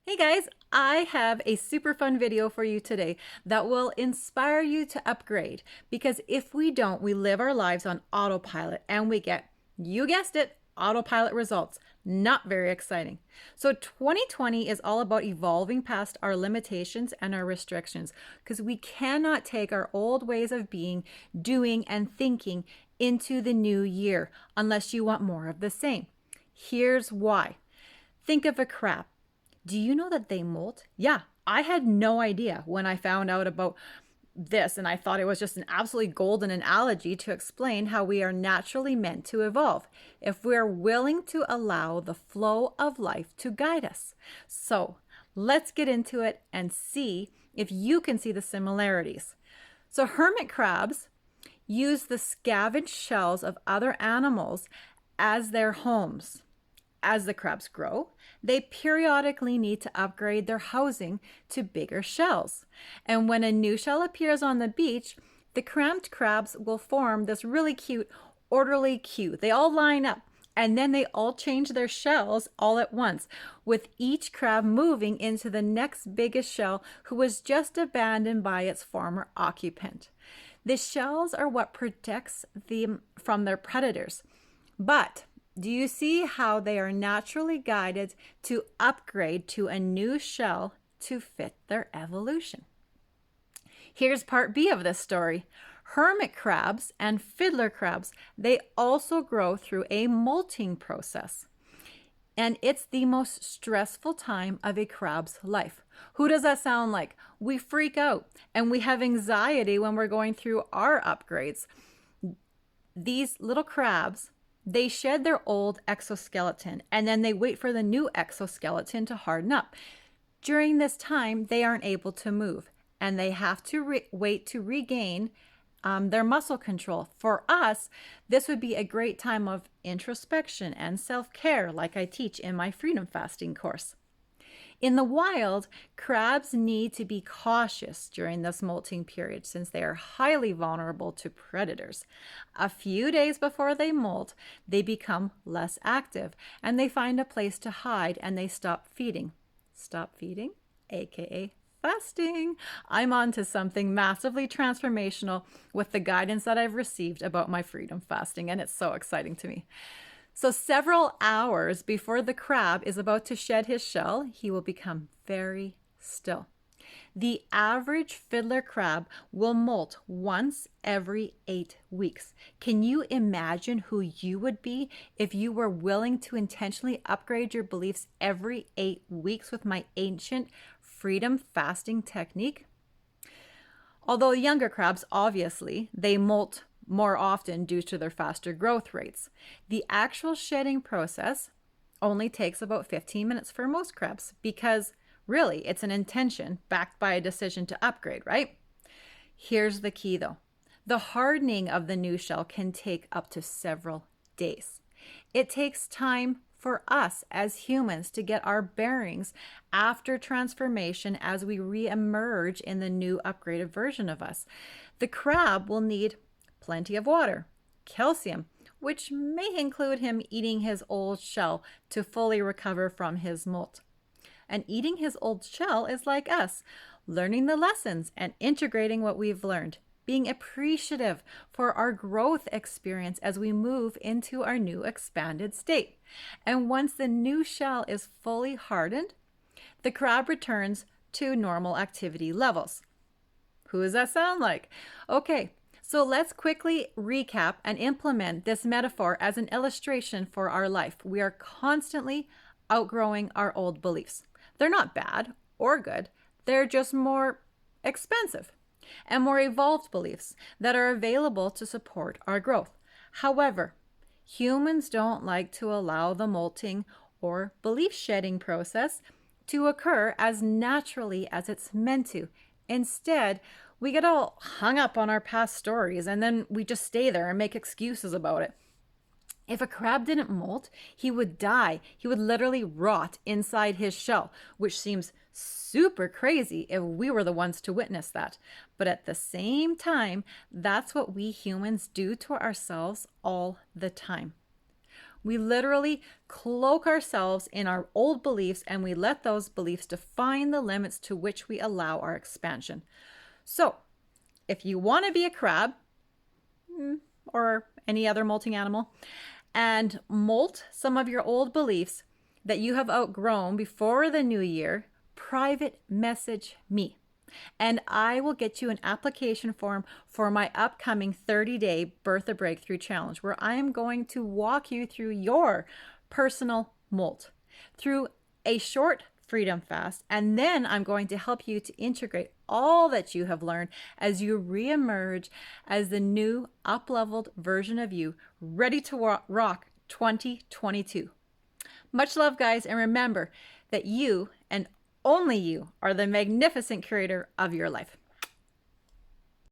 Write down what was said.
Hey guys, I have a super fun video for you today that will inspire you to upgrade because if we don't, we live our lives on autopilot and we get, you guessed it, autopilot results. Not very exciting. So 2020 is all about evolving past our limitations and our restrictions because we cannot take our old ways of being, doing, and thinking into the new year unless you want more of the same. Here's why. Think of a crab. Do you know that they molt? Yeah, I had no idea when I found out about this, and I thought it was just an absolutely golden analogy to explain how we are naturally meant to evolve if we're willing to allow the flow of life to guide us. So let's get into it and see if you can see the similarities. So hermit crabs use the scavenged shells of other animals as their homes. As the crabs grow, they periodically need to upgrade their housing to bigger shells. And when a new shell appears on the beach, the cramped crabs will form this really cute, orderly queue. They all line up and then they all change their shells all at once, with each crab moving into the next biggest shell who was just abandoned by its former occupant. The shells are what protects them from their predators. But do you see how they are naturally guided to upgrade to a new shell to fit their evolution? Here's part B of this story. Hermit crabs and fiddler crabs, they also grow through a molting process. And it's the most stressful time of a crab's life. Who does that sound like? We freak out and we have anxiety when we're going through our upgrades. These little crabs, they shed their old exoskeleton and then they wait for the new exoskeleton to harden up. During this time, they aren't able to move and they have to wait to regain their muscle control. For us, this would be a great time of introspection and self-care, like I teach in my freedom fasting course. In the wild, crabs need to be cautious during this molting period since they are highly vulnerable to predators. A few days before they molt, they become less active and they find a place to hide and they stop feeding. Stop feeding, aka fasting. I'm on to something massively transformational with the guidance that I've received about my freedom fasting, and it's so exciting to me. So several hours before the crab is about to shed his shell, he will become very still. The average fiddler crab will molt once every 8 weeks. Can you imagine who you would be if you were willing to intentionally upgrade your beliefs every 8 weeks with my ancient freedom fasting technique? Although younger crabs, obviously, they molt more often due to their faster growth rates. The actual shedding process only takes about 15 minutes for most crabs because really it's an intention backed by a decision to upgrade, right? Here's the key though. The hardening of the new shell can take up to several days. It takes time for us as humans to get our bearings after transformation as we re-emerge in the new upgraded version of us. The crab will need plenty of water, calcium, which may include him eating his old shell to fully recover from his molt. And eating his old shell is like us, learning the lessons and integrating what we've learned, being appreciative for our growth experience as we move into our new expanded state. And once the new shell is fully hardened, the crab returns to normal activity levels. Who does that sound like? Okay. So let's quickly recap and implement this metaphor as an illustration for our life. We are constantly outgrowing our old beliefs. They're not bad or good. They're just more expensive and more evolved beliefs that are available to support our growth. However, humans don't like to allow the molting or belief shedding process to occur as naturally as it's meant to. Instead, we get all hung up on our past stories and then we just stay there and make excuses about it. If a crab didn't molt, he would die. He would literally rot inside his shell, which seems super crazy if we were the ones to witness that. But at the same time, that's what we humans do to ourselves all the time. We literally cloak ourselves in our old beliefs, and we let those beliefs define the limits to which we allow our expansion. So if you want to be a crab or any other molting animal and molt some of your old beliefs that you have outgrown before the new year, private message me. And I will get you an application form for my upcoming 30-day Birth a Breakthrough Challenge, where I am going to walk you through your personal molt through a short freedom fast. And then I'm going to help you to integrate all that you have learned as you reemerge as the new up-leveled version of you, ready to rock 2022. Much love, guys. And remember that you and only you are the magnificent creator of your life.